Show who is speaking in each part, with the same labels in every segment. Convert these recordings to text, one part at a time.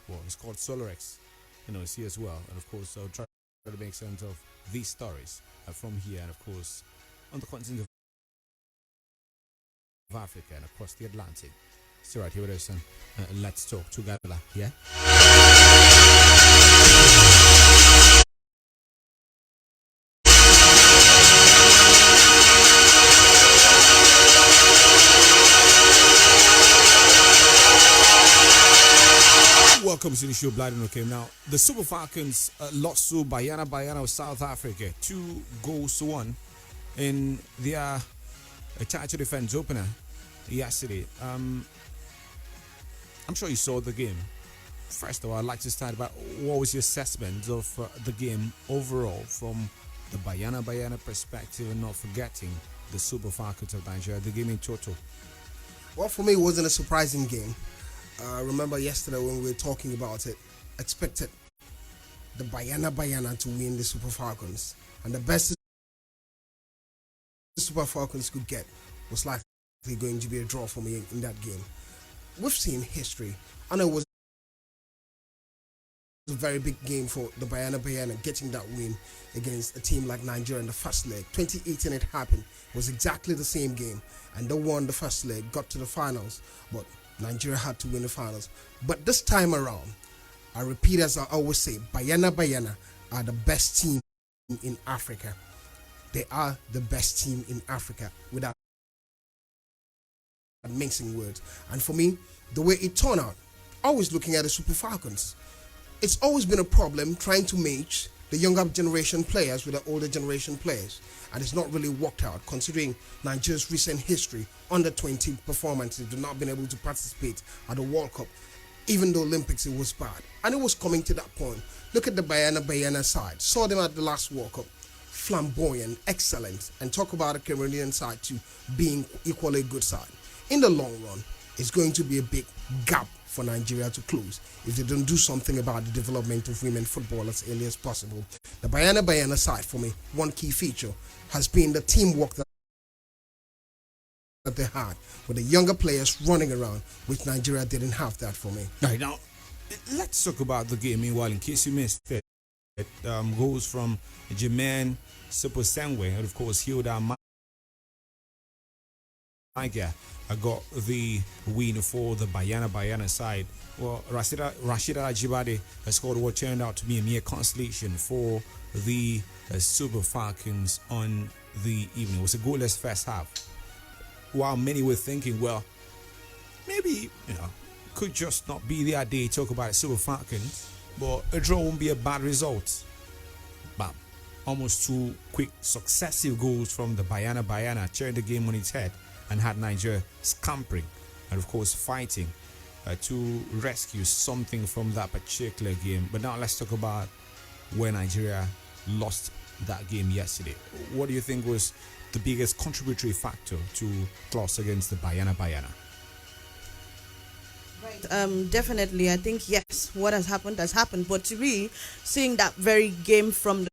Speaker 1: Well, it's called Solarex. It's here as well. And of course, I'll try to make sense of these stories from here, and of course, on the continent of Africa and across the Atlantic. So right here with us, and let's talk together. Yeah. Welcome to the show, Blood and Okay. Now, the Super Falcons lost to Bayana of South Africa, 2-1 in their title defense opener yesterday. I'm sure you saw the game. First of all, I'd like to start about what was your assessment of the game overall from the Bayana perspective, and not forgetting the Super Falcons of Nigeria, the game in total.
Speaker 2: Well, for me, it wasn't a surprising game. Remember yesterday when we were talking about it, expected the Bayana to win the Super Falcons, and the best the Super Falcons could get was likely going to be a draw for me in that game. We've seen history. I know it was a very big game for the Bayana getting that win against a team like Nigeria in the first leg. 2018 it happened. It was exactly the same game, and they won the first leg, got to the finals, but Nigeria had to win the finals. But this time around, I repeat as I always say, Bayana are the best team in Africa. They are the best team in Africa, without mixing words. And for me, the way it turned out, always looking at the Super Falcons, it's always been a problem trying to match the younger generation players with the older generation players. And it's not really worked out, considering Nigeria's recent history. Under 20 performances, they've not been able to participate at the World Cup. Even the Olympics, it was bad. And it was coming to that point. Look at the Bayana side. Saw them at the last World Cup. Flamboyant, excellent. And talk about the Cameroonian side too, being equally a good side. In the long run, it's going to be a big gap for Nigeria to close if they don't do something about the development of women football as early as possible. The Bayana side, for me, one key feature has been the teamwork that they had with the younger players running around, which Nigeria didn't have that for me.
Speaker 1: All right, now, let's talk about the game. Meanwhile, in case you missed it, goes from Jermaine Seposengwe, and of course, Hilda Maiga got the win for the Bayana side. Well, Rashida Ajibade has scored what turned out to be a mere consolation for the Super Falcons on the evening. It was a goalless first half. While many were thinking, well, maybe, could just not be their day to talk about the Super Falcons, but a draw won't be a bad result. But almost two quick successive goals from the Bayana turned the game on its head and had Nigeria scampering and of course fighting to rescue something from that particular game. But now let's talk about where Nigeria lost that game yesterday. What do you think was the biggest contributory factor to loss against the Bayana?
Speaker 3: Right. Definitely, I think yes, what has happened. But to me, seeing that very game from the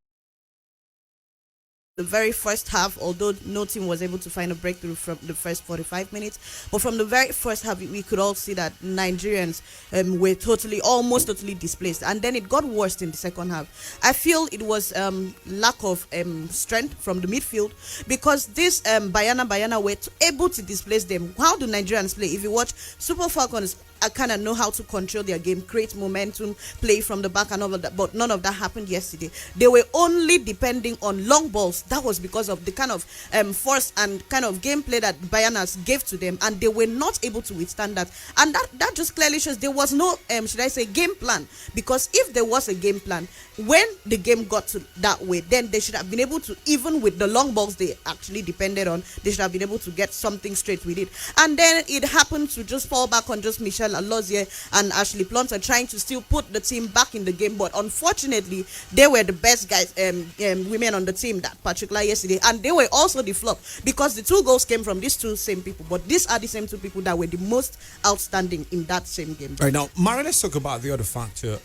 Speaker 3: very first half, although no team was able to find a breakthrough from the first 45 minutes, but from the very first half, we could all see that Nigerians were almost totally displaced, and then it got worse in the second half. I feel it was lack of strength from the midfield, because this Bayana were able to displace them. How do Nigerians play? If you watch Super Falcons, I kind of know how to control their game, create momentum, play from the back and all of that, but none of that happened yesterday. They were only depending on long balls. That was because of the kind of force and kind of gameplay that Bayanas gave to them, and they were not able to withstand that. And that just clearly shows there was no, game plan. Because if there was a game plan, when the game got to that way, then they should have been able to, even with the long balls they actually depended on, they should have been able to get something straight with it. And then it happened to just fall back on just Michelle Alozie and Ashley Plunter trying to still put the team back in the game. But unfortunately, they were the best guys, women on the team that particular yesterday, and they were also the flop, because the two goals came from these two same people. But these are the same two people that were the most outstanding in that same game.
Speaker 1: Right now, Mara, let's talk about the other factor.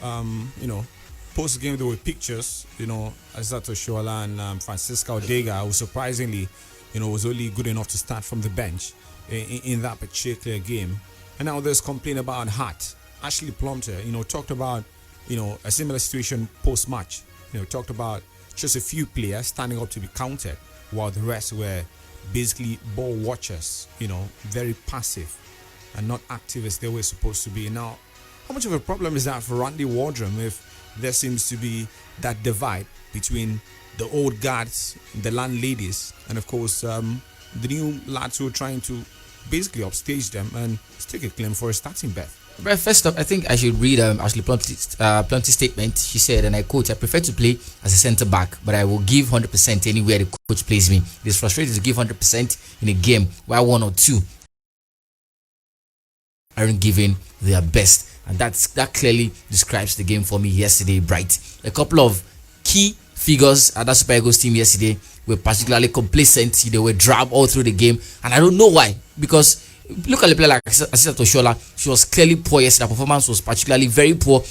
Speaker 1: Post game there were pictures, Azato Shoala and Francisca Odega, who surprisingly, was only good enough to start from the bench in that particular game. And now there's complaint about Hart Ashley Plumter, talked about, a similar situation post-match. Talked about just a few players standing up to be counted, while the rest were basically ball watchers, very passive and not active as they were supposed to be. Now, how much of a problem is that for Randy Wardrum if there seems to be that divide between the old guards, the landladies, and of course the new lads who are trying to basically upstage them and stake a claim for a starting berth?
Speaker 4: But first off, I think I should read Ashley Plumty's statement. She said, and I quote, "I prefer to play as a centre back, but I will give 100% anywhere the coach plays me. It is frustrating to give 100% in a game while one or two aren't giving their best." And that clearly describes the game for me yesterday, Bright. A couple of key figures at that Super Eagles team yesterday were particularly complacent. They were drab all through the game, and I don't know why. Because look at the player like Asisa Toshola. She was clearly poor yesterday. Her performance was particularly very poor.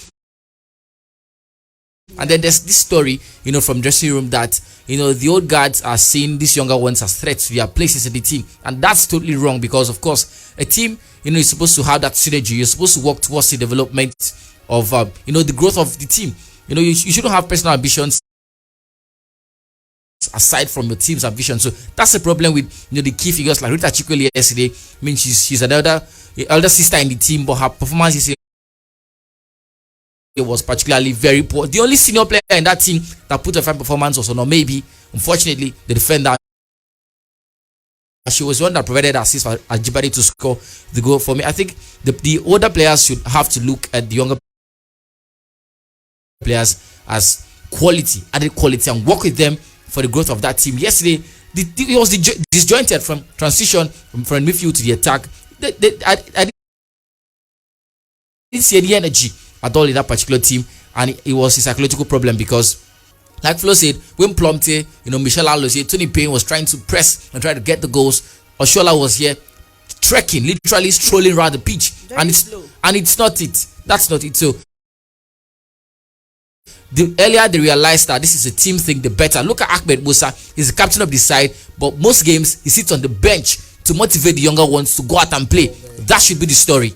Speaker 4: And then there's this story, from dressing room that, the old guards are seeing these younger ones as threats to their places in the team. And that's totally wrong because, of course, a team, is supposed to have that synergy. You're supposed to work towards the development of, the growth of the team. You shouldn't have personal ambitions aside from your team's ambition. So that's a problem with, the key figures like Rita Chikweli yesterday. I mean, she's an elder sister in the team, but her performance yesterday was particularly very poor. The only senior player in that team that put a fine performance was Ono Maybe. Unfortunately, the defender, she was the one that provided assist for Ajibade to score the goal for me. I think the older players should have to look at the younger players as added quality, and work with them for the growth of that team. Yesterday, it was disjointed from transition from midfield to the attack. I didn't see any energy at all in that particular team, and it was a psychological problem because, like Flo said, when Plumte, Michelle Alozie, Tony Payne was trying to press and try to get the goals, Oshola was here trekking, literally strolling around the pitch, and it's not it. That's not it. So the earlier they realized that this is a team thing, the better. Look at Ahmed Musa. He's the captain of the side, but most games he sits on the bench to motivate the younger ones to go out and play. That should be the story.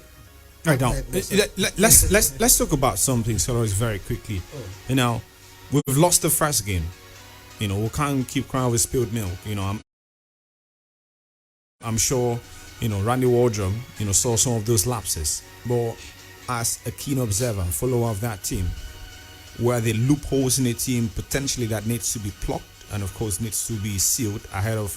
Speaker 1: Right now, let's talk about something, Soros, very quickly. We've lost the first game. We can't keep crying over spilled milk. I'm sure, Randy Wardrum, saw some of those lapses. But as a keen observer and follower of that team, where the loopholes in the team potentially that needs to be plugged and of course needs to be sealed ahead of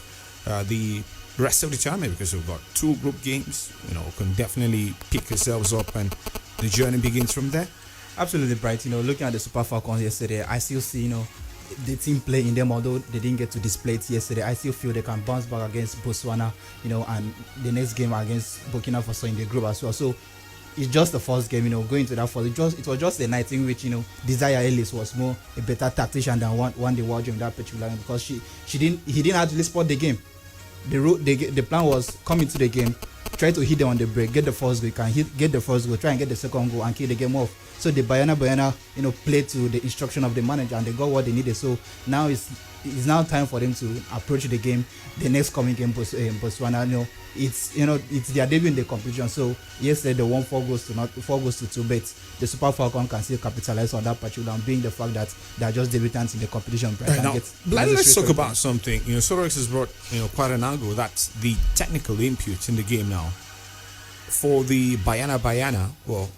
Speaker 1: the rest of the tournament, because we've got 2 group games, can definitely pick ourselves up and the journey begins from there.
Speaker 5: Absolutely, Bright. Looking at the Super Falcons yesterday, I still see, the team play in them, although they didn't get to display it yesterday. I still feel they can bounce back against Botswana, and the next game against Burkina Faso in the group as well. So it's just the first game, going to that first. It was just a night in which, Desire Ellis was more a better tactician than one the Wardrum in that particular game, because he didn't actually spot the game. The plan was come into the game, try to hit them on the break, get the first goal, get the first goal, try and get the second goal and kill the game off. So the Bayana, played to the instruction of the manager and they got what they needed. So now it's now time for them to approach the game, the next coming game, Botswana. It's their debut in the competition. So yesterday they won 4 goals to 2, but the Super Falcon can still capitalize on that particular, being the fact that they are just debutants in the competition.
Speaker 1: Now, let's talk about something. Soros has brought quite an angle. That's the technical input in the game now. For the Bayana, well,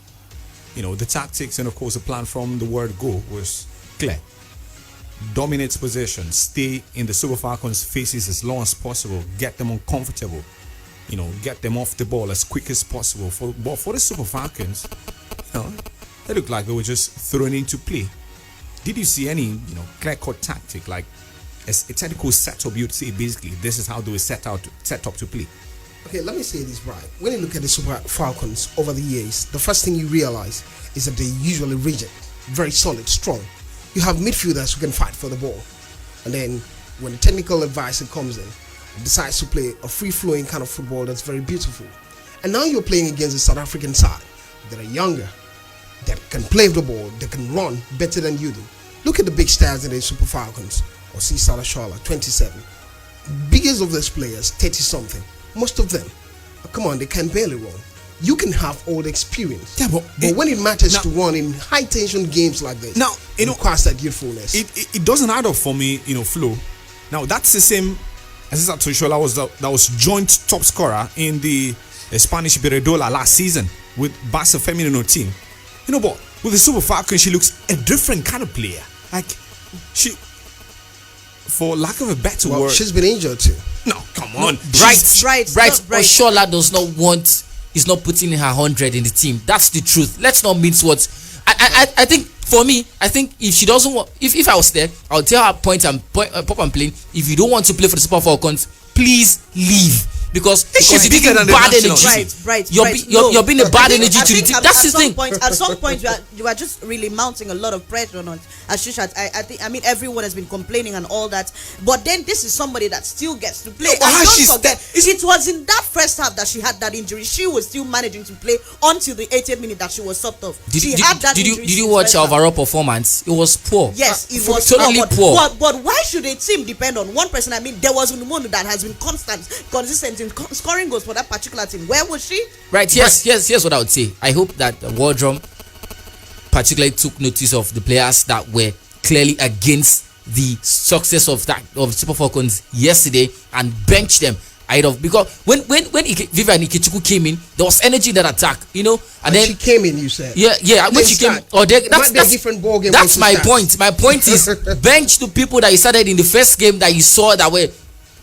Speaker 1: the tactics and of course the plan from the word go was clear. Dominate possession, stay in the Super Falcons' faces as long as possible, get them uncomfortable, get them off the ball as quick as possible. But for the Super Falcons, they looked like they were just thrown into play. Did you see any, clear-cut tactic, like a technical setup? You'd say basically this is how they were set up to play.
Speaker 2: Okay, let me say this, Brian. When you look at the Super Falcons over the years, the first thing you realize is that they're usually rigid, very solid, strong. You have midfielders who can fight for the ball. And then when the technical advisor comes in, decides to play a free-flowing kind of football that's very beautiful. And now you're playing against the South African side that are younger, that can play the ball, that can run better than you do. Look at the big stars in the Super Falcons. Or see Salashala, 27. Biggest of those players, 30-something. Most of them, come on, they can barely run. you can have all the experience.
Speaker 1: Yeah, but
Speaker 2: when it matters
Speaker 1: now,
Speaker 2: to run in high tension games like this,
Speaker 1: now
Speaker 2: it requires that youthfulness.
Speaker 1: It doesn't add up for me, Flo. Now that's the same as Toshola that was joint top scorer in the Spanish Beredola last season with Barca Femenino team. But with the Super Falcons, she looks a different kind of player. Like she, for lack of a better word,
Speaker 2: she's been injured too.
Speaker 1: No, come on,
Speaker 3: Right.
Speaker 4: Oshola does not want. Is not putting in her 100 in the team. That's the truth. Let's not mince words. I think for me, I think if she doesn't want, if I was there, I would tell her pop and play. If you don't want to play for the Super Falcons, please leave. Because you're being bad energy. You're being a bad energy to the team. That's the thing.
Speaker 3: At some point, you are just really mounting a lot of pressure on Ashishat. I mean, everyone has been complaining and all that. But then this is somebody that still gets to play. And don't forget, it was in that first half that she had that injury. She was still managing to play until the 80th minute that she was subbed off.
Speaker 4: Did you watch her overall performance? It was poor.
Speaker 3: Yes, it was
Speaker 4: totally poor.
Speaker 3: But why should a team depend on one person? I mean, there was Unumonu that has been consistent in scoring goals for that particular team. Where was she?
Speaker 4: Right. Here's what I would say. I hope that the Wardrum particularly took notice of the players that were clearly against the success of Super Falcons yesterday and benched them. Because when Vivian Ikechukwu came in, there was energy in that attack, and then
Speaker 2: she came in. You said,
Speaker 4: yeah. When she came, that's
Speaker 2: a different ball game.
Speaker 4: That's my point. My point is bench the people that you started in the first game that you saw that were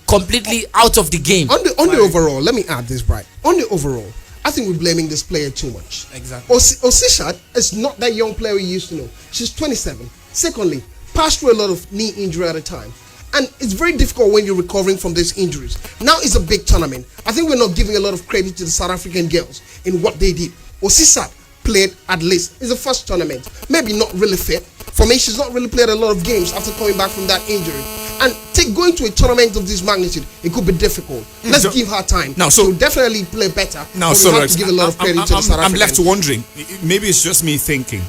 Speaker 4: completely out of the game.
Speaker 2: On the overall, let me add this, Bright. On the overall, I think we're blaming this player too much.
Speaker 5: Exactly.
Speaker 2: Osishat is not that young player we used to know. She's 27. Secondly, passed through a lot of knee injury at a time. And it's very difficult when you're recovering from these injuries. Now it's a big tournament. I think we're not giving a lot of credit to the South African girls in what they did. Osisat played at least. It's the first tournament. Maybe not really fit. For me, she's not really played a lot of games after coming back from that injury. And going to a tournament of this magnitude, it could be difficult. Let's give her time.
Speaker 1: Now,
Speaker 2: she'll definitely play better.
Speaker 1: Now,
Speaker 2: so we have to give a lot of credit to the South Africans.
Speaker 1: I'm left wondering. Maybe it's just me thinking.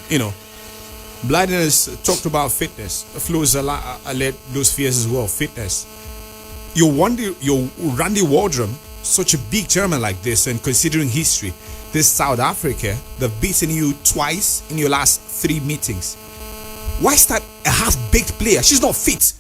Speaker 1: Blyden has talked about fitness. Flo's led those fears as well. Fitness. Your Randy Wardrum, such a big German like this, and considering history, this South Africa, they've beaten you twice in your last 3 meetings. Why start a half-baked player? She's not fit.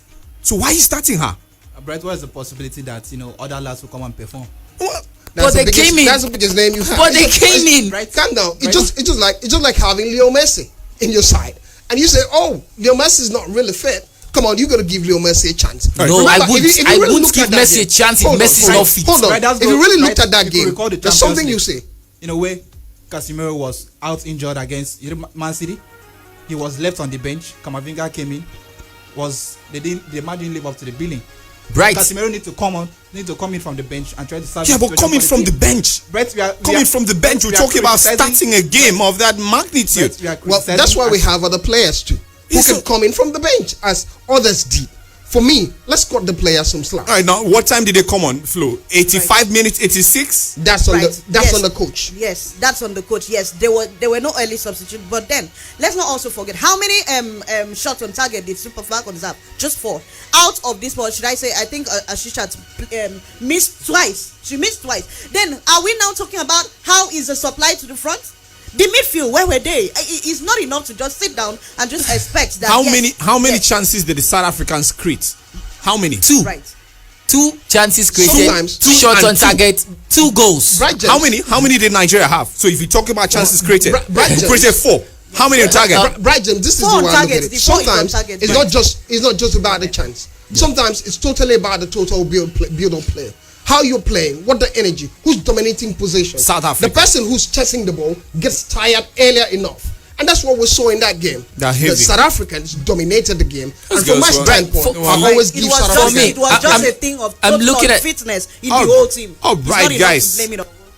Speaker 1: So why are you starting her?
Speaker 5: Bright, what is the possibility that other lads will come and perform?
Speaker 1: Well,
Speaker 4: but they came in.
Speaker 2: That's the biggest name you have.
Speaker 4: But they came in.
Speaker 2: Right, calm down. It's just like having Leo Messi in your side, and you say, "Oh, Leo Messi is not really fit." Come on, you got to give Leo Messi a chance.
Speaker 4: No, remember, I wouldn't give Messi a chance if Messi is not fit.
Speaker 2: Hold on. If you really looked at that game, there's something you say.
Speaker 5: In a way, Casemiro was out injured against Man City. He was left on the bench. Kamavinga came in. The man didn't live up to the billing.
Speaker 4: Right.
Speaker 5: Casemiro need to come in from the bench and try to start.
Speaker 1: Yeah, but coming from the bench. Coming from the bench, we're talking about starting a game of that magnitude.
Speaker 2: Well, that's why we have other players too who can come in from the bench as others did. For me, let's cut the players some slack.
Speaker 1: All right, now what time did they come on, Flo? 85 minutes, 86?
Speaker 2: That's on the coach.
Speaker 3: Yes, that's on the coach. Yes, there were no early substitutes, but then let's not also forget how many shots on target did Super Falcons have? Just 4. Out of this 4, should I say? I think Ashishat missed twice. She missed twice. Then are we now talking about how is the supply to the front? The midfield, where were they? It's not enough to just sit down and just expect that.
Speaker 1: How many chances did the South Africans create? How many?
Speaker 4: 2.
Speaker 3: Right.
Speaker 4: 2 chances created.
Speaker 2: Sometimes
Speaker 4: 2 shots on target. 2 goals.
Speaker 2: Right,
Speaker 1: how many did Nigeria have? So if you talk about chances created, we created 4. How many on target?
Speaker 2: Bright James, this is the way I look at it. Sometimes it's not just about the chance. Sometimes it's totally about the total build of play. How you're playing, what the energy, who's dominating position.
Speaker 1: South Africa.
Speaker 2: The person who's chasing the ball gets tired earlier enough. And that's what we saw in that game. The South Africans dominated the game. And from my standpoint, I always give South Africa.
Speaker 3: It was just a thing of total fitness in the whole team.
Speaker 1: All right, guys.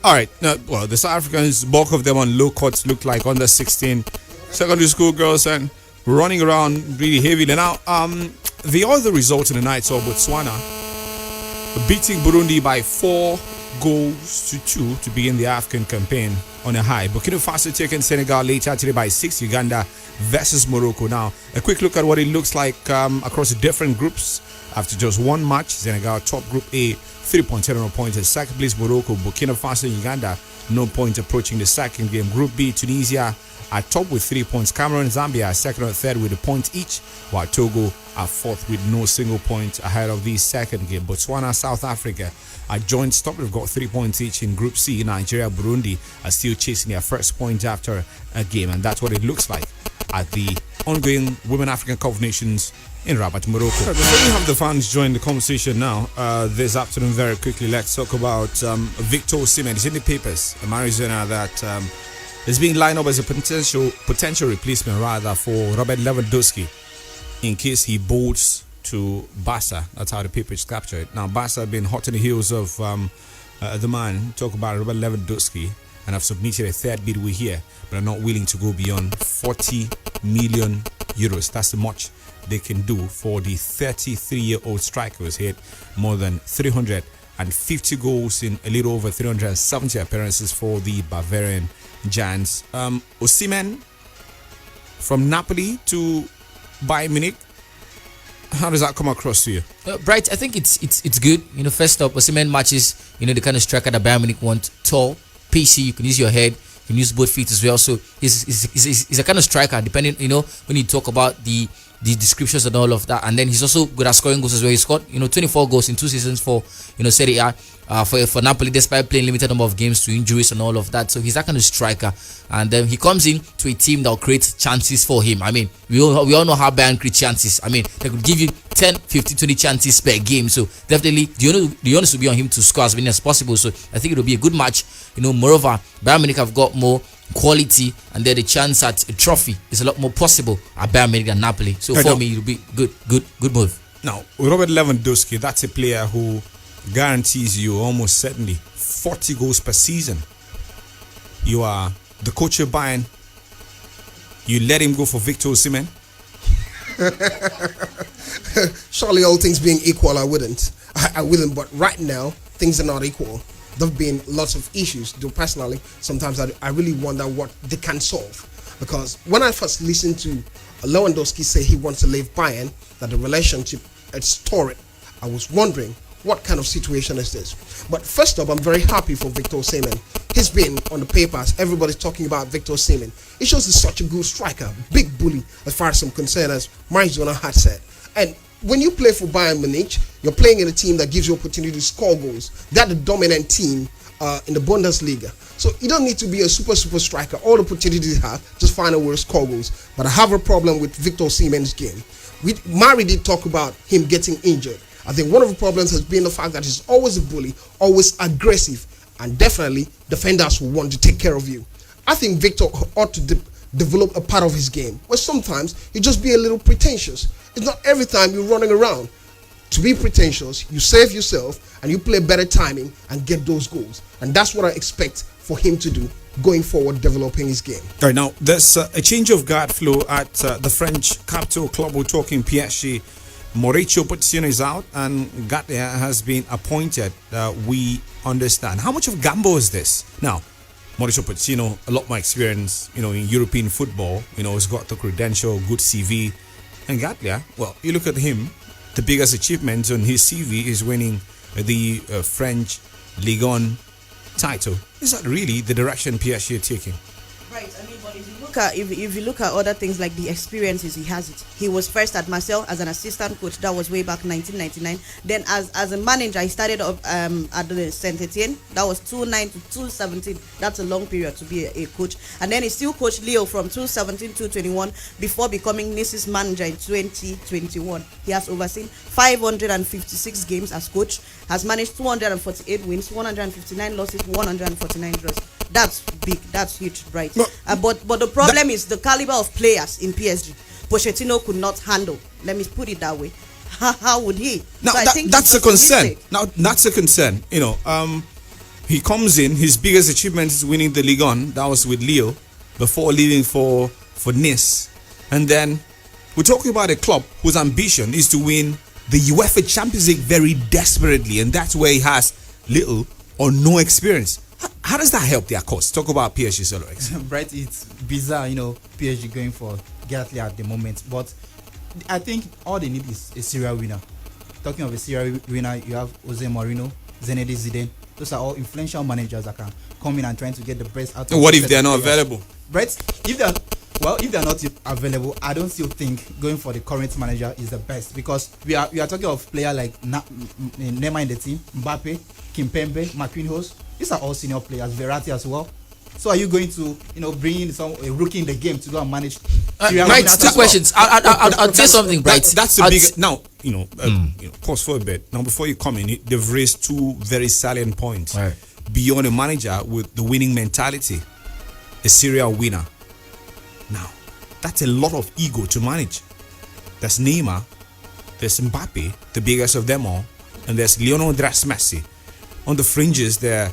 Speaker 1: All right. Well, the South Africans, bulk of them on low cuts, look like under 16 secondary school girls and running around really heavily. Now, the other result in the night saw Botswana beating Burundi by 4-2 to begin the AFCON campaign on a high. Burkina Faso taking Senegal later today by 6. Uganda versus Morocco. Now, a quick look at what it looks like across the different groups. After just one match, Senegal top Group A, 3 points, 10 points. In second place, Morocco, Burkina Faso, Uganda, no point approaching the second game. Group B, Tunisia at top with 3 points. Cameroon, Zambia are second and third with a point each, while Togo are fourth with no single point ahead of the second game. Botswana, South Africa are joint top. They've got 3 points each in Group C. Nigeria, Burundi are still chasing their first point after a game, and that's what it looks like at the ongoing Women African Cup of Nations in Rabat, Morocco. Before we have the fans join the conversation now, this afternoon, very quickly, let's talk about Victor Osimhen. It's in the papers, Arizona, that is being lined up as a potential replacement rather for Robert Lewandowski in case he bolts to Barca. That's how the papers capture it. Now, Barca have been hot on the heels of the man, talk about Robert Lewandowski, and have submitted a third bid we hear, but are not willing to go beyond 40 million euros. That's the much they can do for the 33-year-old striker who's hit more than 350 goals in a little over 370 appearances for the Bavarian Giants. Osimhen from Napoli to Bayern Munich. How does that come across to you?
Speaker 4: Bright, I think it's good. First up, Osimhen matches, the kind of striker that Bayern Munich want. Tall, pacey, you can use your head, you can use both feet as well. So he's a kind of striker, depending, when you talk about the descriptions and all of that. And then he's also good at scoring goals as well. He scored, 24 goals in 2 seasons for, Serie A for Napoli, despite playing limited number of games to injuries and all of that. So he's that kind of striker. And then he comes in to a team that will create chances for him. I mean, we all know how Bayern create chances. I mean, they could give you 10, 15, 20 chances per game. So definitely, the onus will be on him to score as many as possible. So I think it will be a good match. Moreover, Bayern Munich have got more quality, and then the chance at a trophy is a lot more possible at Bayern Munich than Napoli. So for me, it'll be good move.
Speaker 1: Now, Robert Lewandowski, that's a player who guarantees you almost certainly 40 goals per season. You are the coach of Bayern. You let him go for Victor Osimhen?
Speaker 2: Surely, all things being equal, I wouldn't. I wouldn't, but right now, things are not equal. There have been lots of issues, though personally, sometimes I really wonder what they can solve. Because when I first listened to Lewandowski say he wants to leave Bayern, that the relationship is torrid, I was wondering, what kind of situation is this? But first up, I'm very happy for Victor Osimhen. He's been on the papers, everybody's talking about Victor Osimhen. It shows he's such a good striker, big bully, as far as I'm concerned, as Maradona had said. And when you play for Bayern Munich, you're playing in a team that gives you opportunity to score goals. They're the dominant team in the Bundesliga. So you don't need to be a super striker. All the opportunities you have, just find a way to score goals. But I have a problem with Victor Osimhen's game. Mari did talk about him getting injured. I think one of the problems has been the fact that he's always a bully, always aggressive, and definitely defenders will want to take care of you. I think Victor ought to develop a part of his game where sometimes you just be a little pretentious. It's not every time you're running around. To be pretentious, you save yourself and you play better timing and get those goals. And that's what I expect for him to do going forward, developing his game.
Speaker 1: All right, now there's a change of guard flow at the French capital club. We're talking PSG. Mauricio Pochettino is out and Gatlia has been appointed. We understand. How much of gamble is this? Now, Mauricio Pochettino, a lot more experience, in European football. He's got the credential, good CV. And Gatlia, well, you look at him, the biggest achievement on his CV is winning the French Ligue 1 title. Is that really the direction PSG are taking?
Speaker 3: Right. I mean, but if you look at other things like the experiences, he has it. He was first at Marseille as an assistant coach. That was way back 1999. Then as a manager, he started up at the Saint Etienne. That was 2009 to 2017. That's a long period to be a coach. And then he still coached Lille from 2017 to 2021 before becoming Nice's manager in 2021. He has overseen 556 games as coach. Has managed 248 wins, 159 losses, 149 draws. That's big. That's huge, right? No, but the problem is the caliber of players in PSG. Pochettino could not handle. Let me put it that way. How would he?
Speaker 1: Now so I think that's a concern. Now that's a concern. He comes in. His biggest achievement is winning the Ligue 1. That was with Lille before leaving for Nice. And then we're talking about a club whose ambition is to win the UEFA Champions League very desperately, and that's where he has little or no experience. How does that help their cause? Talk about PSG salaries.
Speaker 5: Right, it's bizarre, PSG going for Gatli at the moment. But I think all they need is a serial winner. talking of a Serie A winner, you have Jose Mourinho, Zinedine Zidane. Those are all influential managers that can come in and trying to get the best out of.
Speaker 1: What if they're not available?
Speaker 5: Right? If they're not available, I don't still think going for the current manager is the best, because we are talking of players like Neymar in the team, Mbappe, Kimpembe, Marquinhos. These are all senior players, Verratti as well. So are you going to bring in a rookie in the game to go and manage?
Speaker 4: Right, two questions. I'll say something, Bright.
Speaker 1: That's a big now. Pause for a bit. Now, before you come in, they've raised two very salient points.
Speaker 4: Right.
Speaker 1: Beyond a manager with the winning mentality, a serial winner. Now, that's a lot of ego to manage. There's Neymar, there's Mbappe, the biggest of them all, and there's Lionel Andres Messi. On the fringes, there are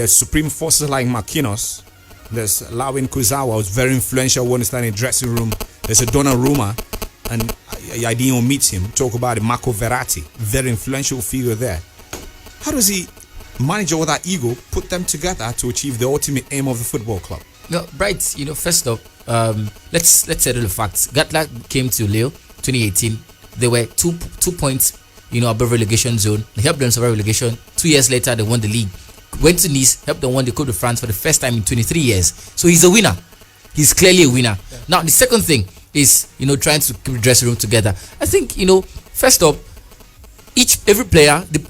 Speaker 1: supreme forces like Marquinhos. There's Lawin Kuzawa, who's very influential when he's in the dressing room. There's a Donnarumma, and I didn't meet him. Talk about it, Marco Verratti, very influential figure there. How does he manage all that ego, put them together to achieve the ultimate aim of the football club?
Speaker 4: No, Bright, first up, let's settle the facts. Gatla came to Lille 2018. They were two points, above relegation zone. They helped them survive relegation. 2 years later, they won the league. Went to Nice, helped them win the Coupe de France for the first time in 23 years. So he's a winner. He's clearly a winner. Yeah. Now, the second thing is, trying to keep the dressing room together. I think, first up, every player, the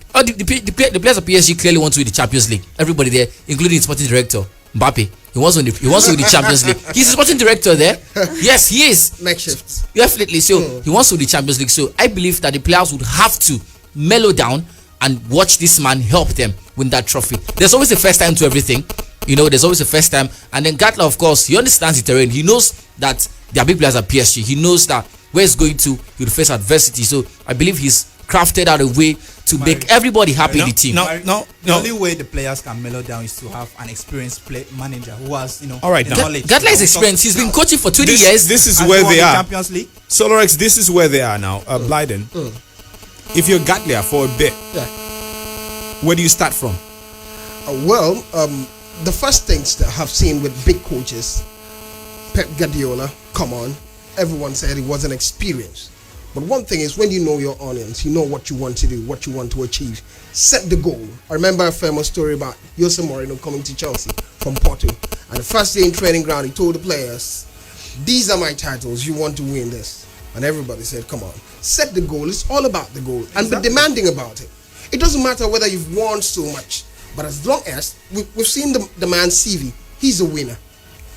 Speaker 4: players of PSG clearly want to win the Champions League. Everybody there, including the sporting director, Mbappe. He wants to win the Champions League. He's the sporting director there. Yes, he is.
Speaker 2: Next shift.
Speaker 4: Definitely. So he wants to win the Champions League. So I believe that the players would have to mellow down and watch this man help them win that trophy. There's always a first time to everything. There's always a first time. And then Gatla, of course, he understands the terrain. He knows that there are big players at PSG. He knows that where he's going to, he will face adversity. So I believe he's crafted out a way to make everybody happy in the team.
Speaker 5: The only way the players can mellow down is to have an experienced manager who has,
Speaker 1: all right, now.
Speaker 5: knowledge.
Speaker 4: Gatla is experienced. He's been coaching for 20 years.
Speaker 1: This is where they are.
Speaker 5: Champions League.
Speaker 1: Solorex, this is where they are now. Blyden, if you're Gatla for a bit, where do you start from?
Speaker 2: The first things that I have seen with big coaches, Pep Guardiola, come on, everyone said he wasn't experienced. But one thing is, when you know your audience, you know what you want to do, what you want to achieve. Set the goal. I remember a famous story about Jose Mourinho coming to Chelsea from Porto. And the first day in training ground, he told the players, these are my titles, you want to win this. And everybody said, come on, set the goal. It's all about the goal. And be demanding about it. It doesn't matter whether you've won so much. But as long as we've seen the man's CV, he's a winner.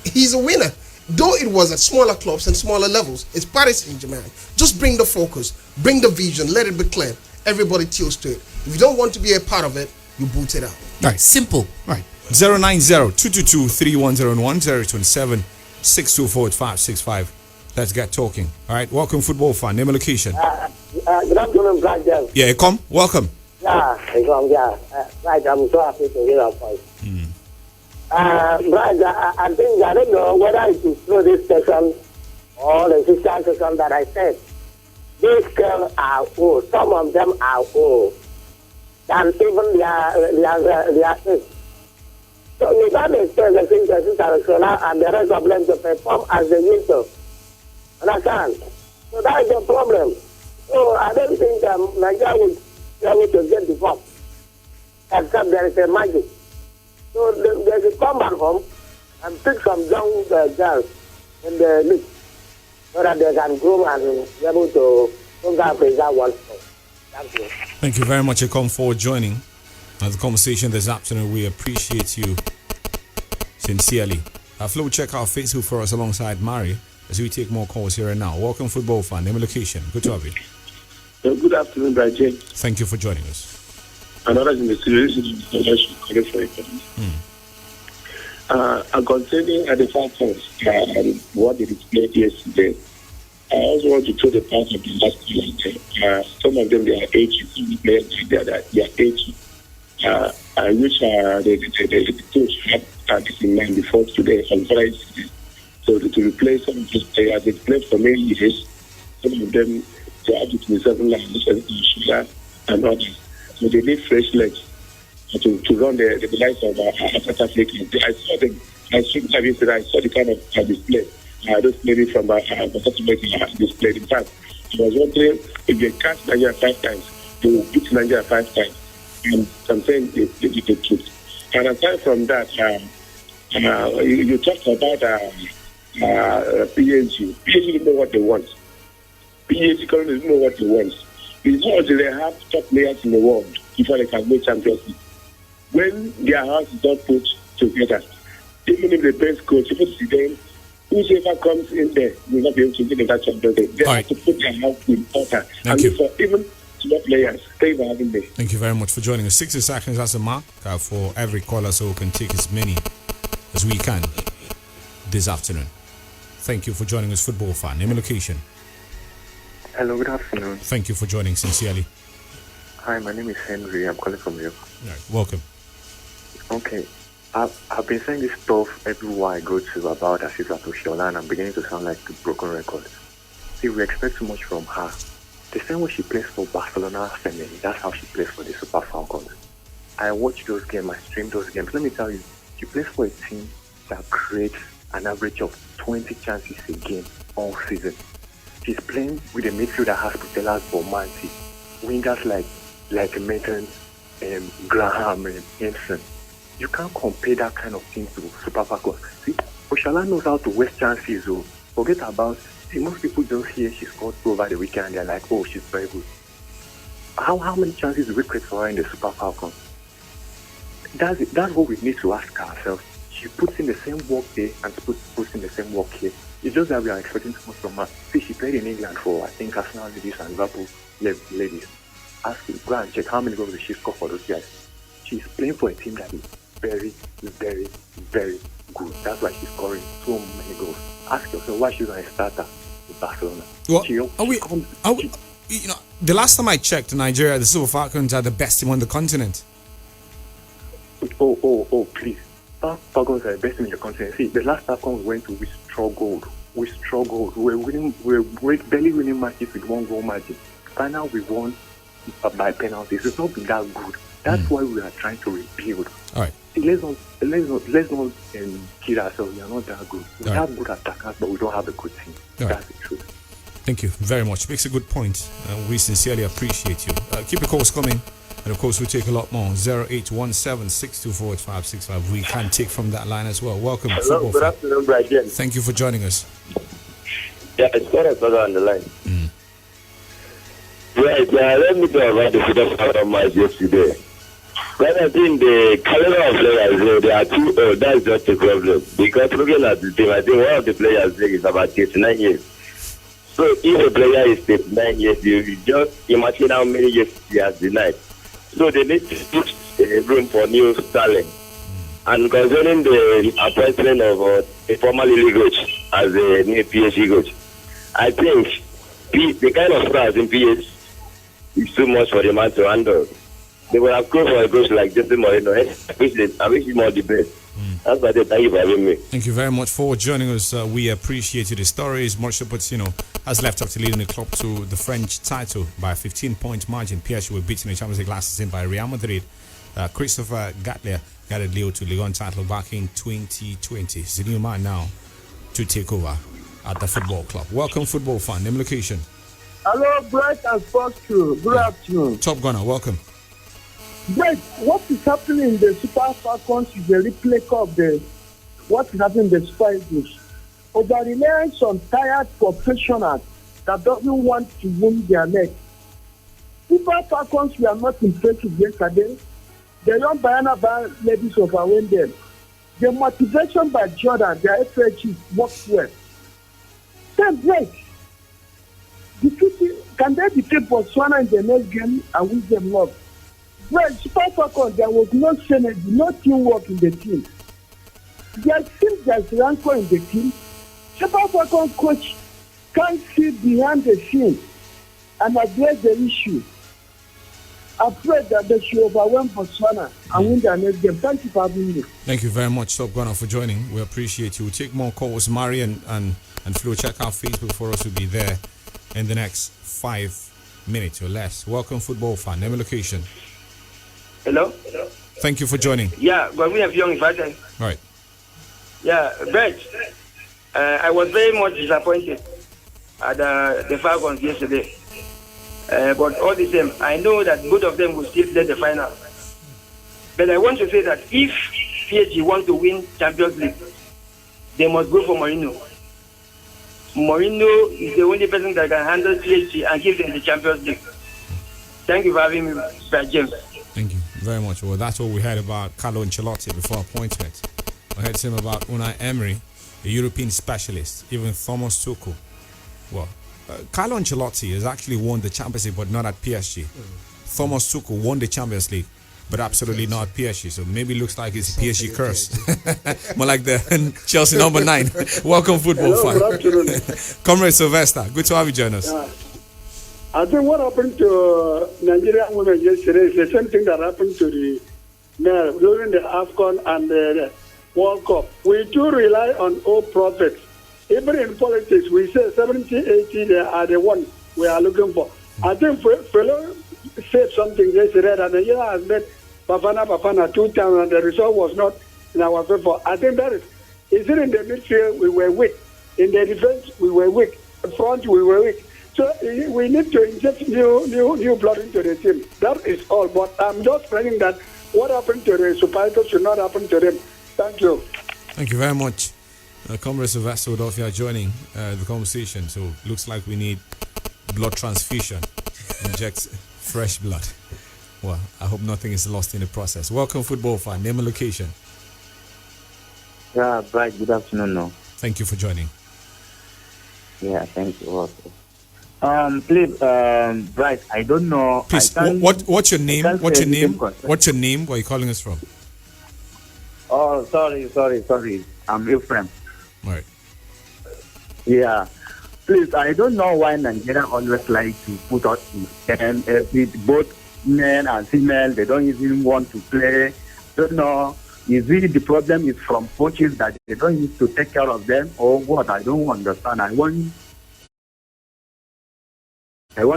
Speaker 2: He's a winner. Though it was at smaller clubs and smaller levels, it's Paris Saint-Germain. Just bring the focus, bring the vision, let it be clear. Everybody tilts to it. If you don't want to be a part of it, you boot it out.
Speaker 1: Right.
Speaker 4: Simple.
Speaker 1: Right. 090-222-3101, 027-624-565. Let's get talking. All right. Welcome, football fan. Name and location.
Speaker 6: Good afternoon, Brian.
Speaker 1: Yeah, come. Welcome.
Speaker 6: Yeah, right. I'm so happy to hear your voice. Brian, I think I don't know whether it is through this session or the sister session that I said. These girls are old. Some of them are old. And even their age. So you can't expect the sister and the rest of them to perform as they need to. Understand? So that is the problem. So I don't think Nigeria will be able to get the cup. Except there is a magic. So they should come back home and pick some young girls in the league so that they can grow and be able to play that one. Thank you.
Speaker 1: Thank you very much, Ekom, for joining the conversation this afternoon. We appreciate you sincerely. Flo, check our Facebook for us alongside Mari as we take more calls here and now. Welcome, football fan. Name and location. Good to have you.
Speaker 7: Good afternoon, Brian.
Speaker 1: Thank you for joining us.
Speaker 7: Another in the series I'm concerning at the factors what they displayed yesterday. I also want to show the part of the last year. Some of them they are aging, some players they are aging. I wish the coach had this in mind before today on Friday. So to replace some of these players, they played for many years. Some of them they are to the 7 lines and others. So they need fresh legs to run the likes of South Africa. I saw the kind of display. Those ladies from South Africa displayed. In fact, I was wondering if they catch Nigeria 5 times, to beat Nigeria 5 times. And I'm saying they did the truth. And aside from that, you talked about PSG. PSG know what they want. PSG currently know what they want. It's not that they have top players in the world before they can make Champions League. When their house is not put together, even if the best coach, if it's them, whoever comes in there will not be able to get that Champions League. They have to put their house in order.
Speaker 1: Thank you.
Speaker 7: For even small players, thank you for having me.
Speaker 1: Thank you very much for joining us. 60 seconds as a mark for every caller, so we can take as many as we can this afternoon. Thank you for joining us, football fan. Name and location.
Speaker 8: Hello, good afternoon.
Speaker 1: Thank you for joining sincerely.
Speaker 8: Hi, my name is Henry. I'm calling from Uyo.
Speaker 1: Right, welcome.
Speaker 8: Okay. I've been saying this stuff everywhere I go to about Asisa Toshiola, and I'm beginning to sound like a broken record. See, we expect too much from her. The same way she plays for Barcelona family, that's how she plays for the Super Falcons. I watch those games, I stream those games. Let me tell you, she plays for a team that creates an average of 20 chances a game all season. She's playing with a midfield that has putellers for Man City, wingers like Mertens, Graham, and Henson. You can't compare that kind of thing to Super Falcons. See, Oshala knows how to waste chances. Forget about. See, most people just hear she scored over the weekend. They're like, oh, she's very good. How many chances do we create for her in the Super Falcons? That's what we need to ask ourselves. She puts in the same work there and puts in the same work here. It's just that we are expecting too much from her. See, she played in England for, I think, Arsenal ladies and Liverpool ladies. Ask her, go and check how many goals did she score for those guys. She's playing for a team that is very, very, very good. That's why she's scoring so many goals. Ask yourself why she's not a starter in Barcelona.
Speaker 1: Well, the last time I checked, Nigeria, the Super Falcons are the best team on the continent.
Speaker 8: Oh, please. Falcons are the best team in the continent. See, the last Falcons we went to, we struggled. We were barely winning matches with 1 goal margin. Finally, we won by penalties. It's not been that good. That's why we are trying to rebuild.
Speaker 1: All right.
Speaker 8: Let's not kid ourselves. We are not that good. We have good attackers, but we don't have a good team. That's the truth.
Speaker 1: Thank you very much. Makes a good point. We sincerely appreciate you. Keep your calls coming. And of course, we'll take a lot more. 0817-624-8565. We can take from that line as well. Welcome.
Speaker 6: Hello, good afternoon, Brian.
Speaker 1: Thank you for joining us.
Speaker 6: Yeah, it's got a brother on the line. Right, let me talk about the Super Falcons match yesterday. When I think the caliber of players, they are too old. That's just a problem. Because looking at the team, I think one of the players there is about 39 years. So if a player is 39 years, you just imagine how many years he has denied. So they need to put room for new talent. And concerning the appointment of a former league coach as a new PSG coach, I think the kind of stars in PSG is too much for the man to handle. They would have gone for a coach like Jose Mourinho. I wish him all the best. That's why thank you for having me.
Speaker 1: Thank you very much for joining us. We appreciate you. The stories. Mauricio Pochettino has left after leading the club to the French title by a 15-point margin. PSG were beaten in the Champions League last season by Real Madrid. Christopher Gatlier guided Leo to Ligue 1 title back in 2020. He's the new man now to take over at the football club. Welcome, football fan. Name location.
Speaker 9: Hello, Bright and Sports Crew. Good afternoon.
Speaker 1: Top Gunner, welcome.
Speaker 9: Bright, what is happening in the Super Falcons is a replica of what is happening in the Super Eagles. Over-reliance on tired professionals that doesn't want to win their neck. Super Falcons were not impressive yesterday. The young Bayana ladies overwhelmed them. The motivation by Jordan, their FH worked well. Then Bright, can they defeat Botswana in the next game and win them love? Well, Super Falcons, there was no synergy, no teamwork in the team. There seems there's rancor in the team. Super Falcons coach can't see behind the scenes and address the issue. Afraid that they should overwhelm Botswana and win their next game. Thank you for having me.
Speaker 1: Thank you very much, Top Gunner, for joining. We appreciate you. We'll take more calls. Mari and Flo, check out Facebook for us. Will be there in the next 5 minutes or less. Welcome, football fan. Name and location.
Speaker 6: Hello?
Speaker 1: Thank you for joining.
Speaker 6: Yeah, but we have young invited.
Speaker 1: Right.
Speaker 6: Yeah, Brett, I was very much disappointed at the Falcons yesterday.
Speaker 10: But all the same, I know that both of them will still play the final. But I want to say that if PSG want to win Champions League, they must go for Mourinho. Mourinho is the only person that can handle PSG and give them the Champions League. Thank you for having me, Brad James.
Speaker 1: Thank you very much. Well, that's all we heard about Carlo Ancelotti before appointment. I heard him about Unai Emery, a European specialist, even Thomas Tuchel. Well, Carlo Ancelotti has actually won the Champions League, but not at PSG. Thomas Tuchel won the Champions League, but absolutely not at PSG. So maybe it looks like it's a PSG curse. More like the Chelsea number 9. Welcome, football fan.
Speaker 11: Good afternoon.
Speaker 1: Comrade Sylvester, good to have you join us.
Speaker 11: I think what happened to Nigerian women yesterday is the same thing that happened to the men during the AFCON and the World Cup. We do rely on old prophets. Even in politics, we say 70, 80, they are the ones we are looking for. I think fellow said something yesterday that the year has made Bafana 2 times and the result was not in our favor. I think that is it in the midfield we were weak. In the defense we were weak. In front we were weak. So we need to inject new blood into the team. That is all. But I'm just praying that what happened to the Super Eagles should not happen to them. Thank you.
Speaker 1: Thank you very much. Comrade Sylvester Udofia joining the conversation. So looks like we need blood transfusion. Inject fresh blood. Well, I hope nothing is lost in the process. Welcome, football fan. Name and location.
Speaker 12: Yeah, Bright, good afternoon. No.
Speaker 1: Thank you for joining.
Speaker 12: Yeah, thank you also. Please, Bright, I don't know.
Speaker 1: Please, what's your name? What's your name? What's your name? Where are you calling us from?
Speaker 12: Oh, sorry. I'm Ephraim.
Speaker 1: All right.
Speaker 12: Yeah. Please, I don't know why Nigeria always like to put out and both men and female, they don't even want to play. Don't know. Is really the problem is from coaches that they don't need to take care of them or what? I don't understand. I want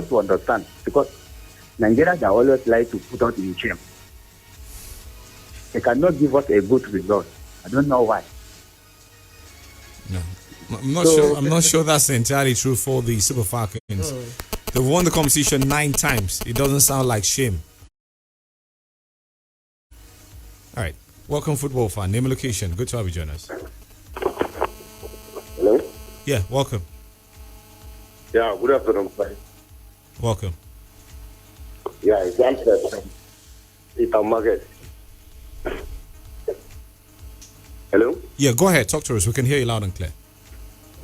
Speaker 12: to understand because Nigeria they always like to put out in shame. They cannot give us a good result. I don't know why.
Speaker 1: No. I'm not sure that's entirely true for the Super Falcons. They've won the competition 9 times. It doesn't sound like shame. All right. Welcome, football fan. Name and location. Good to have you join us.
Speaker 13: Hello?
Speaker 1: Yeah, welcome.
Speaker 13: Yeah, good afternoon, friend.
Speaker 1: Welcome.
Speaker 13: Yeah, it's Alfred from Eastern Market. Hello?
Speaker 1: Yeah, go ahead. Talk to us. We can hear you loud and clear.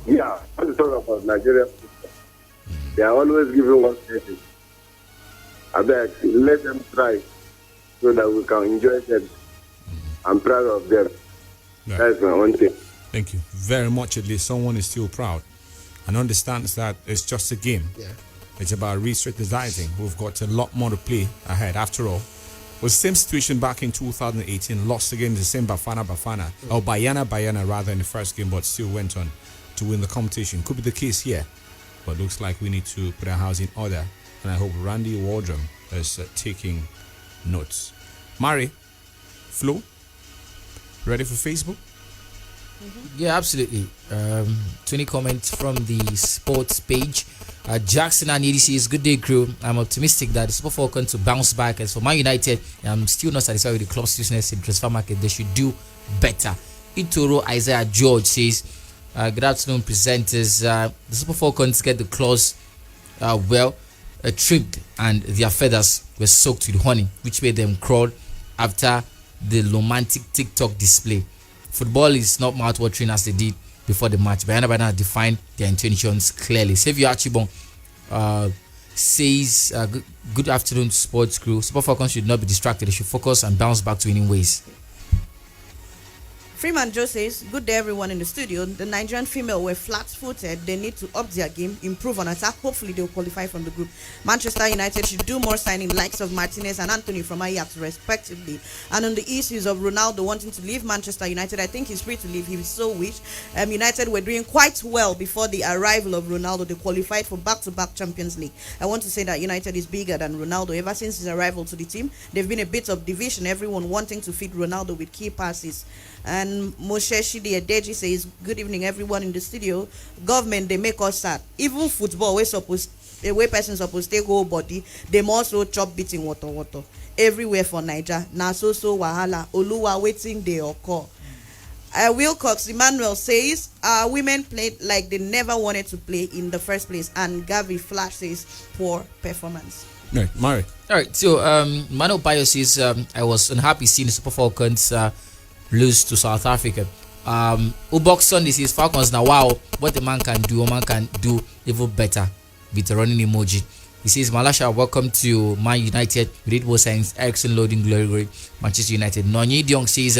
Speaker 13: Yeah, I want to talk about Nigeria. They are always giving us message. I beg, let them try so that we can enjoy them. I'm proud of them. Right. That's my own thing.
Speaker 1: Thank you very much. At least someone is still proud and understands that it's just a game.
Speaker 2: Yeah.
Speaker 1: It's about re-strategizing. We've got a lot more to play ahead. After all, it was the same situation back in 2018. Lost again the same Bafana, or Bayana rather in the first game, but still went on to win the competition. Could be the case here, but looks like we need to put our house in order. And I hope Randy Wardrum is taking notes. Mari, Flo, ready for Facebook?
Speaker 4: Yeah, absolutely. 20 comments from the sports page. Jackson and EDC is good day, crew. I'm optimistic that the Super Falcons to bounce back. As for Man United, I'm still not satisfied with the club's seriousness in transfer market. They should do better. Itoro Isaiah George says, good afternoon, presenters. The Super Falcons get the claws trimmed and their feathers were soaked with honey, which made them crawl after the romantic TikTok display. Football is not mouth-watering as they did before the match. Bayana defined their intentions clearly. Savio Archibong says, good afternoon, sports crew. Super Falcons should not be distracted. They should focus and bounce back to winning ways.
Speaker 3: Freeman Joe says, good day everyone in the studio. The Nigerian female were flat-footed. They need to up their game, improve on attack. Hopefully they'll qualify from the group. Manchester United should do more signing likes of Martinez and Anthony from Ajax respectively. And on the issues of Ronaldo wanting to leave Manchester United, I think he's free to leave. He so wish. United were doing quite well before the arrival of Ronaldo. They qualified for back-to-back Champions League. I want to say that United is bigger than Ronaldo. Ever since his arrival to the team, they've been a bit of division. Everyone wanting to feed Ronaldo with key passes. And Moshe Shidi Edeji says, good evening everyone in the studio. Government, they make us sad. Even football, we're supposed a way person supposed to take whole body, they also chop beating water everywhere for Niger. Na so wahala. Oluwa waiting they occur. Wilcox Emmanuel says women played like they never wanted to play in the first place, and Gavi Flash says poor performance.
Speaker 1: Right, Mari.
Speaker 4: All right, so Mano Bayo says I was unhappy seeing the Super Falcons lose to South Africa. Ubok Sunday says Falcons now, wow, what the man can do even better with a running emoji. He says Malasha, welcome to Man United. We did both signs, Ericsson loading glory, Manchester United. Nonyi Diong says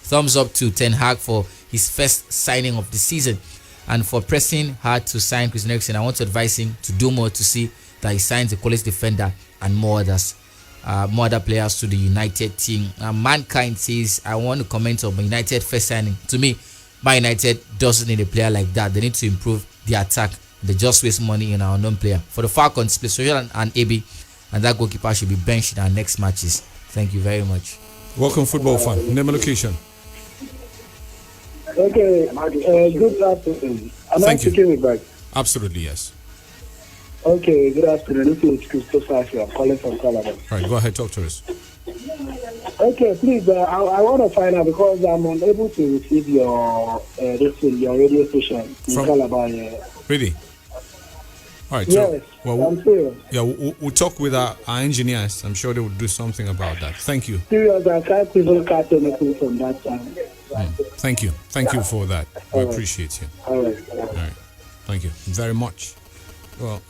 Speaker 4: thumbs up to Ten Hag for his first signing of the season and for pressing hard to sign Christian Eriksen. I want to advise him to do more to see that he signs a quality defender and more other players to the United team. Mankind says, I want to comment on United first signing. To me, Man United doesn't need a player like that. They need to improve the attack. They just waste money in our unknown player. For the Falcons, play Social and AB, and that goalkeeper should be benched in our next matches. Thank you very much.
Speaker 1: Welcome, football fan. Name and location.
Speaker 9: Okay, good afternoon. Am I speaking with Greg?
Speaker 1: Absolutely, yes.
Speaker 9: Okay, good afternoon. This is Christopher here. I'm calling from Calabar.
Speaker 1: All right, go ahead, talk to us.
Speaker 9: Okay, please, I want to find out because I'm unable to receive your radio station in Calabar.
Speaker 1: Really? All right,
Speaker 9: yes,
Speaker 1: so,
Speaker 9: I'm serious.
Speaker 1: Yeah, we'll talk with our engineers. I'm sure they will do something about that. Thank you.
Speaker 9: Serious, I can't even catch anything from that time.
Speaker 1: Thank you for that. We appreciate you.
Speaker 9: All right.
Speaker 1: Thank you very much. Well,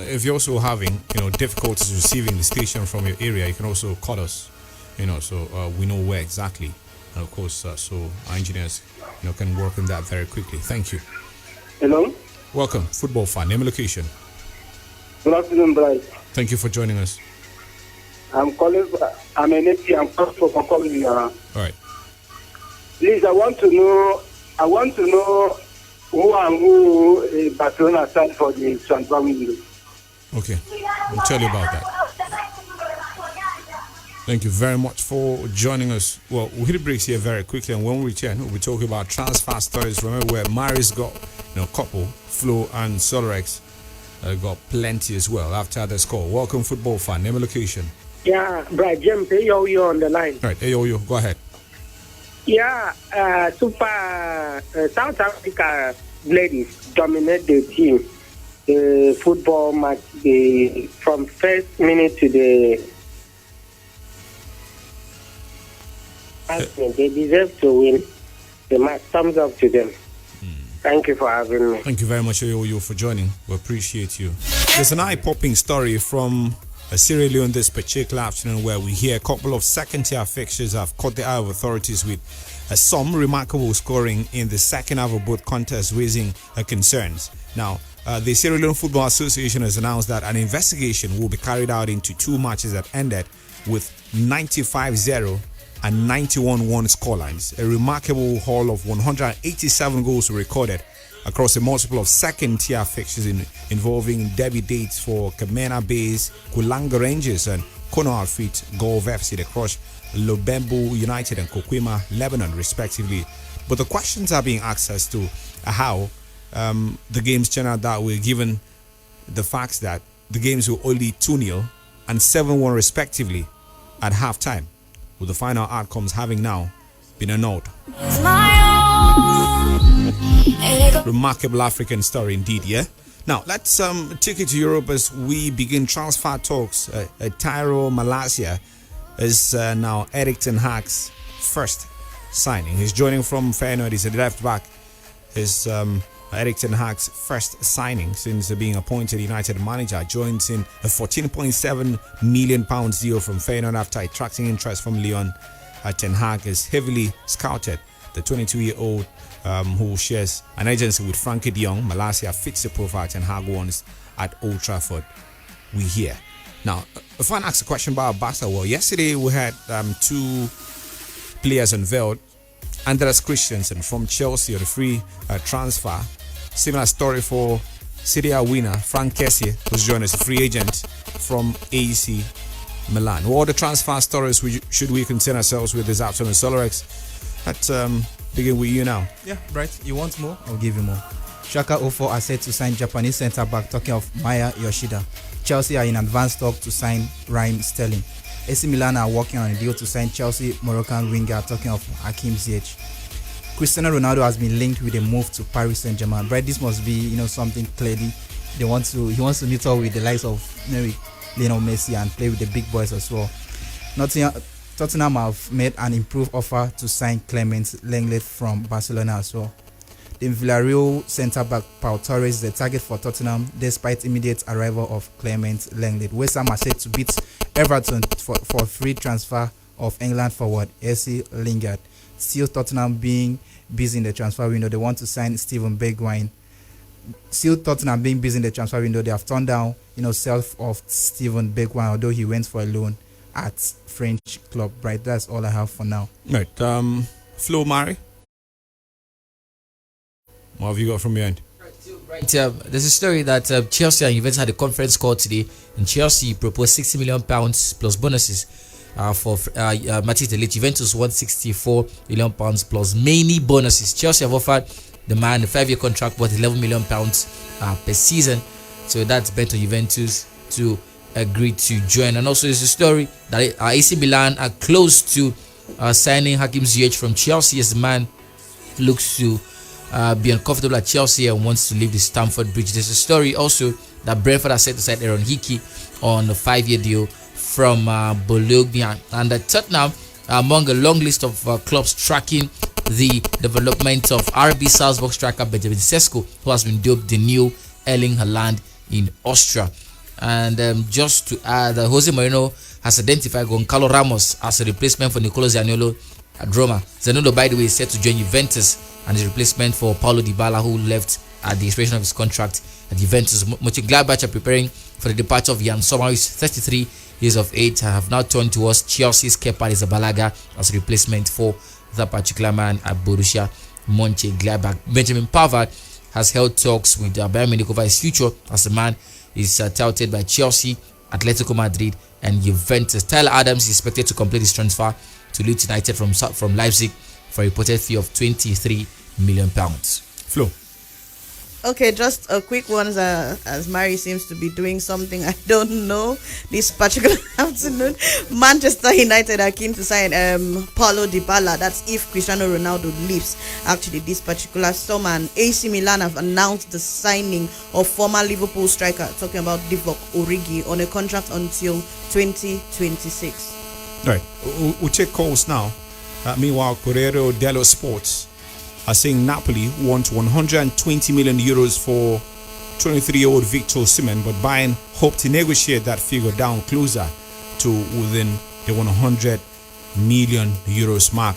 Speaker 1: if you're also having difficulties receiving the station from your area, you can also call us. So we know where exactly, and of course, so our engineers can work on that very quickly. Thank you.
Speaker 9: Hello.
Speaker 1: Welcome, football fan. Name and location.
Speaker 9: Good afternoon, Bright.
Speaker 1: Thank you for joining us.
Speaker 9: I'm calling. I'm an MP. I'm calling.
Speaker 1: All right.
Speaker 9: Please, I want to know who and who Barcelona stand for the transfer window.
Speaker 1: Okay, I'll tell you about that. Thank you very much for joining us. Well, we'll hit the breaks here very quickly, and when we return, we'll be talking about transfer stories. Remember where Mari's got couple, Flo and Solorex got plenty as well after the score. Welcome, football fan. Name and location.
Speaker 14: Yeah, Brad James, Ayo on the line.
Speaker 1: Right, Ayo, go ahead.
Speaker 14: Yeah, South Africa ladies dominate the team. The football match, from first minute to the they deserve to win the match. Thumbs up to them. Thank you for having me.
Speaker 1: Thank you very much, Ayo, for joining. We appreciate you. There's an eye-popping story from Sierra Leone this particular afternoon where we hear a couple of second-tier fixtures have caught the eye of authorities with some remarkable scoring in the second half of both contests, raising concerns. Now, the Sierra Leone Football Association has announced that an investigation will be carried out into two matches that ended with 95-0 and 91-1 scorelines. A remarkable haul of 187 goals were recorded across a multiple of second-tier fixtures involving derby dates for Kamena Bays, Kulanga Rangers, and Kono Alfit Golf FC. They crushed Lobembo United and Kokwima Lebanon, respectively. But the questions are being asked as to how the games turned out that way, given the facts that the games were only 2-0 and 7-1, respectively, at halftime, with the final outcomes having now been annulled. Remarkable African story indeed, yeah? Now, let's take it to Europe as we begin transfer talks. Tyro Malaysia is now Erik ten Hag's first signing. He's joining from Feyenoord. He's a left back. His Erik ten Hag's first signing since being appointed United manager. Joins in a £14.7 million deal from Feyenoord after attracting interest from Lyon. Ten Hag is heavily scouted. The 22-year-old who shares an agency with Frankie de Jong, Malaysia fits the profile Ten Hag wants at Old Trafford. We hear. Now, if I ask a question about Barca, well, yesterday we had two players unveiled. Andreas Christensen from Chelsea on a free transfer. Similar story for Serie A winner Frank Kessie, who's joined as a free agent from AC Milan. What are the transfer stories should we concern ourselves with this afternoon? Solorex, let's begin with you now.
Speaker 5: Yeah, right. You want more? I'll give you more. Schalke 04 are set to sign Japanese centre-back, talking of Maya Yoshida. Chelsea are in advanced talk to sign Raheem Sterling. AC Milan are working on a deal to sign Chelsea Moroccan winger, talking of Hakim Ziyech. Cristiano Ronaldo has been linked with a move to Paris Saint-Germain. Right, this must be something clearly. He wants to meet up with the likes of Lionel Messi and play with the big boys as well. Tottenham have made an improved offer to sign Clement Lenglet from Barcelona as well. The Villarreal centre-back Pau Torres is the target for Tottenham despite immediate arrival of Clement Lenglet. West Ham are set to beat Everton for free transfer of England forward AC Lingard. Still Tottenham being busy in the transfer window. They want to sign Steven Bergwijn. Still Tottenham being busy in the transfer window. They have turned down self of Steven Bergwijn, although he went for a loan at French club. Right, that's all I have for now.
Speaker 1: Right, Flo Mari, what have you got from your end?
Speaker 4: Right, there's a story that Chelsea and Juventus had a conference call today, and Chelsea proposed £60 million plus bonuses for Matic De Ligt. Juventus won £64 million plus many bonuses. Chelsea have offered the man a 5-year contract worth £11 million per season, so that's bent on Juventus to agree to join. And also there's a story that AC Milan are close to signing Hakim Ziyech from Chelsea, as the man looks to be uncomfortable at Chelsea and wants to leave the Stamford Bridge. There's a story also that Brentford has set aside Aaron Hickey on a 5-year deal from Bologna. And Tottenham are among a long list of clubs tracking the development of RB Salzburg striker Benjamin Sesko, who has been dubbed the new Erling Haaland in Austria. And just to add, Jose Mourinho has identified Goncalo Ramos as a replacement for Nicolo Zaniolo at Roma. Zaniolo, by the way, is set to join Juventus and his replacement for Paulo Dybala, who left at the expiration of his contract at Juventus. Mönchengladbach are preparing for the departure of Jan Sommer, who is 33 years of age, and have now turned towards Chelsea's Kepa Arrizabalaga as a replacement for that particular man at Borussia Mönchengladbach. Benjamin Pavard has held talks with Bayern Munich over his future, as the man is touted by Chelsea, Atletico Madrid and Juventus. Tyler Adams is expected to complete his transfer to Leeds United from Leipzig for a reported fee of £23 million.
Speaker 1: Flo.
Speaker 3: Okay, just a quick one, as Mary seems to be doing something I don't know this particular afternoon. Manchester United are keen to sign Paulo Dybala. That's if Cristiano Ronaldo leaves actually this particular summer. And AC Milan have announced the signing of former Liverpool striker, talking about Divock Origi, on a contract until 2026.
Speaker 1: All right, we'll take calls now. Meanwhile, Corriere dello Sport are saying Napoli want 120 million euros for 23-year-old Victor Osimhen, but Bayern hope to negotiate that figure down closer to within the 100 million euros mark.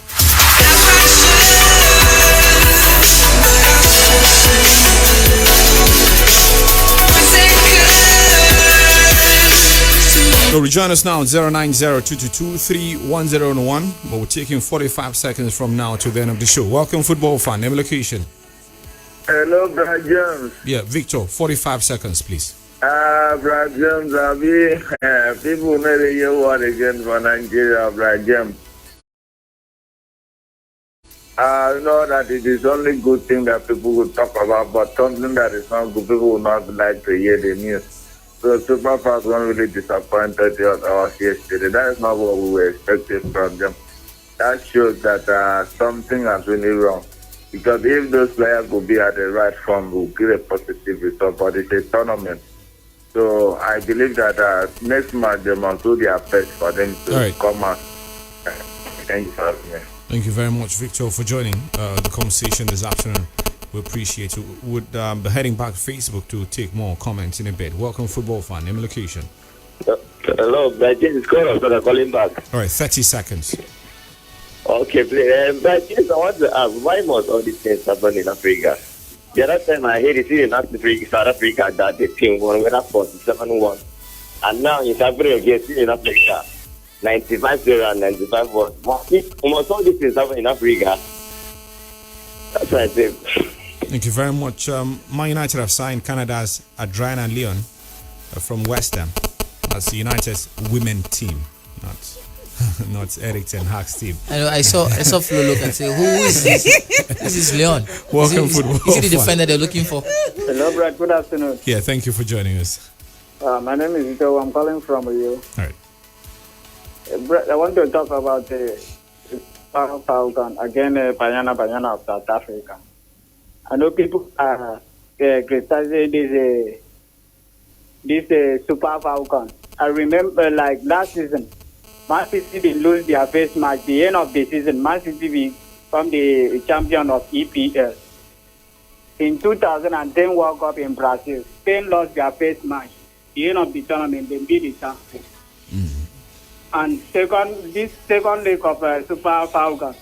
Speaker 1: So rejoin us now on 090-222-31001, but we're taking 45 seconds from now to the end of the show. Welcome, football fan. Name location.
Speaker 13: Hello, Brad James.
Speaker 1: Yeah, Victor, 45 seconds, please.
Speaker 13: Brad James, people know the year one again for Nigeria, Brad James. I know that it is only good thing that people will talk about, but something that is not good, people will not like to hear the news. So Super Falcons really disappointed us yesterday. That is not what we were expecting from them. That shows that something is really wrong. Because if those players will be at the right form, we'll get a positive result. But it's a tournament. So I believe that next match they must do their best for them to come out. Thank you for having me.
Speaker 1: Thank you very much, Victor, for joining the conversation this afternoon. We appreciate it. We'll be heading back to Facebook to take more comments in a bit. Welcome, football fan. Name location.
Speaker 15: Hello, but this is Carlos, but I'm calling back.
Speaker 1: All right, 30 seconds.
Speaker 15: Okay, please. But yes, I want to ask, why must all these things happen in Africa? The other time I heard it in South Africa that the team won winner 47-1. And now in South Africa, in Africa, 95-0 and 95-1. Must all these things happen in Africa? That's what I say.
Speaker 1: Thank you very much. Man United have signed Canada's Adriana Leon from West Ham. That's the United's women team, not not Eric Ten Hag's team.
Speaker 4: I know. I saw Flo look and say, "Who is this? This is Leon.
Speaker 1: Welcome,
Speaker 4: is
Speaker 1: football.
Speaker 4: Is he the defender they're looking for?"
Speaker 16: Hello, Brad. Good afternoon.
Speaker 1: Yeah, thank you for joining us.
Speaker 16: My name is Ito. I'm calling from Uyo.
Speaker 1: All right.
Speaker 16: I want to talk about the WAFCON again, Banyana of South Africa. I know people are criticizing this Super Falcon. I remember like last season, Man City did lose their first match. The end of the season, Man City become the champion of EPL. In 2010 World Cup in Brazil, Spain lost their first match. The end of the tournament, they beat the champions. And this second leg of Super Falcon,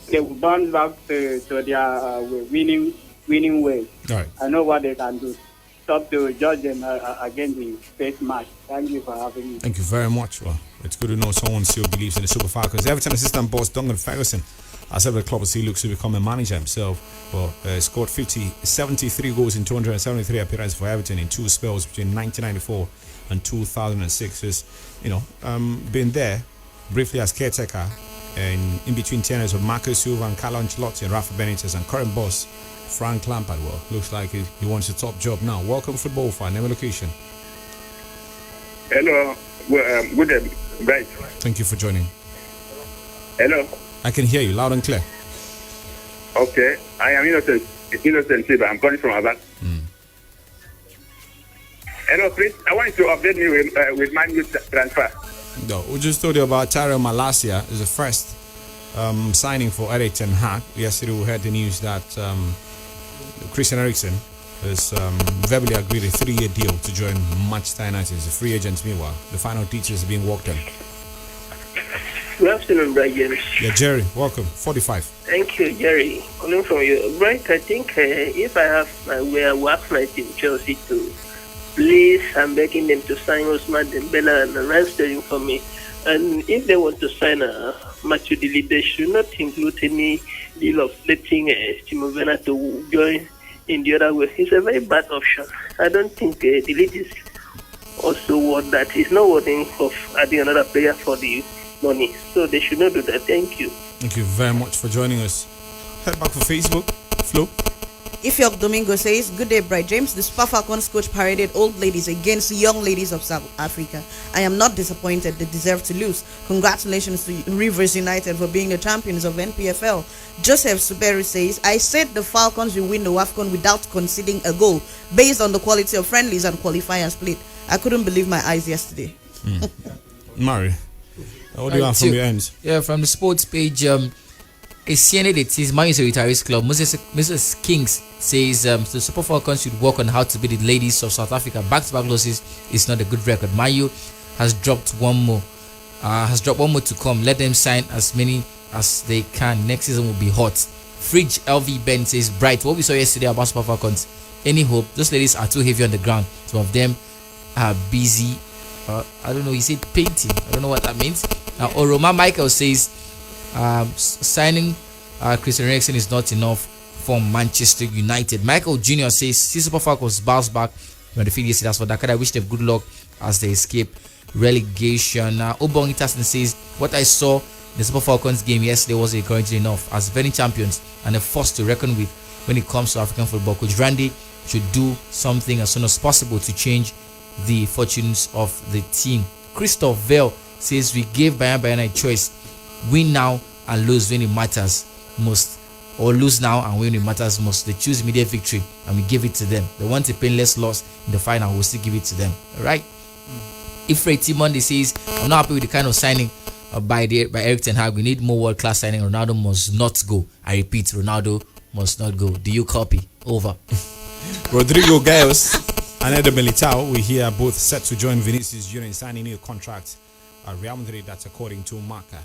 Speaker 16: they will bounce back to their winning ways.
Speaker 1: Right.
Speaker 16: I know what they can do. Stop to judge them against the first match. Thank you for having me.
Speaker 1: Thank you very much. Well, it's good to know someone still believes in the Super Falcons. Everton assistant boss Duncan Ferguson has said the club as he looks to become a manager himself. Well, scored 73 goals in 273 appearances for Everton in 2 spells between 1994 and 2006. Has, been there briefly as caretaker and in between tenures of Marco Silva and Carlo Ancelotti and Rafa Benitez and current boss Frank Lampard. Well, looks like he wants a top job now. Welcome, football fan. Name and location.
Speaker 7: Hello. Good day, guys.
Speaker 1: Thank you for joining.
Speaker 7: Hello.
Speaker 1: I can hear you loud and clear.
Speaker 7: Okay. I am Innocent Silva. I'm calling from Abat. Hello, please. I want you to update me with my new transfer.
Speaker 1: No, we just told you about Tyrell Malacia is the first signing for Eric Ten Hag. Yesterday we heard the news that Christian Eriksen has verbally agreed a 3-year deal to join Manchester United as a free agent. Meanwhile, the final details are being worked on.
Speaker 17: Good afternoon, Bright James.
Speaker 1: Yeah, Jerry, welcome. 45.
Speaker 17: Thank you, Jerry. Calling from you. Bright, I think if I have my way, I will ask my team Chelsea to please, I'm begging them to sign Ousmane Dembele and Ramsdale for me. And if they want to sign Mathieu Delite, they should not include any deal of letting Timo Werner to join in the other way. It's a very bad option. I don't think Delite is also worth that. It's not worthy of adding another player for the money. So they should not do that. Thank you.
Speaker 1: Thank you very much for joining us. Head back for Facebook. Flo.
Speaker 3: Ifyok Domingo says, "Good day, Bright James. The Super Falcons coach paraded old ladies against young ladies of South Africa. I am not disappointed. They deserve to lose. Congratulations to Rivers United for being the champions of NPFL." Joseph Suberu says, "I said the Falcons will win the WAFCON without conceding a goal based on the quality of friendlies and qualifiers played. I couldn't believe my eyes yesterday."
Speaker 1: Murray, what do you have from your ends?
Speaker 4: Yeah, from the sports page, a CNN that says Man United Retirees Club, Mrs. Kings says the Super Falcons should work on how to beat the ladies of South Africa. Back-to-back losses is not a good record. Man U has dropped one more to come. Let them sign as many as they can. Next season will be hot. Fridge LV Ben says, "Bright, what we saw yesterday about Super Falcons, any hope? Those ladies are too heavy on the ground. Some of them are busy. I don't know, he said painting. I don't know what that means." Oroma Michael says, signing Christian Eriksen is not enough for Manchester United. Michael Jr. says, Super Falcons bounce back when the field yesterday. As for Dakar, I wish them good luck as they escape relegation. Obong Itason says, "What I saw in the Super Falcons game yesterday was encouraging enough. As defending champions and a force to reckon with when it comes to African football. Coach Randy should do something as soon as possible to change the fortunes of the team." Christoph Vell says, "We gave Bayern a choice. Win now and lose when it matters most, or lose now and win when it matters most. They choose immediate victory and we give it to them. They want a painless loss in the final, we'll still give it to them." All right. Ifrey Monday says, "I'm not happy with the kind of signing by Eric Ten Hag. We need more world-class signing. Ronaldo must not go. I repeat, Ronaldo must not go. Do you copy? Over."
Speaker 1: Rodrigo Gaios and Eder Militao, we hear both set to join Vinicius Junior in signing new contracts at Real Madrid. That's according to Marca.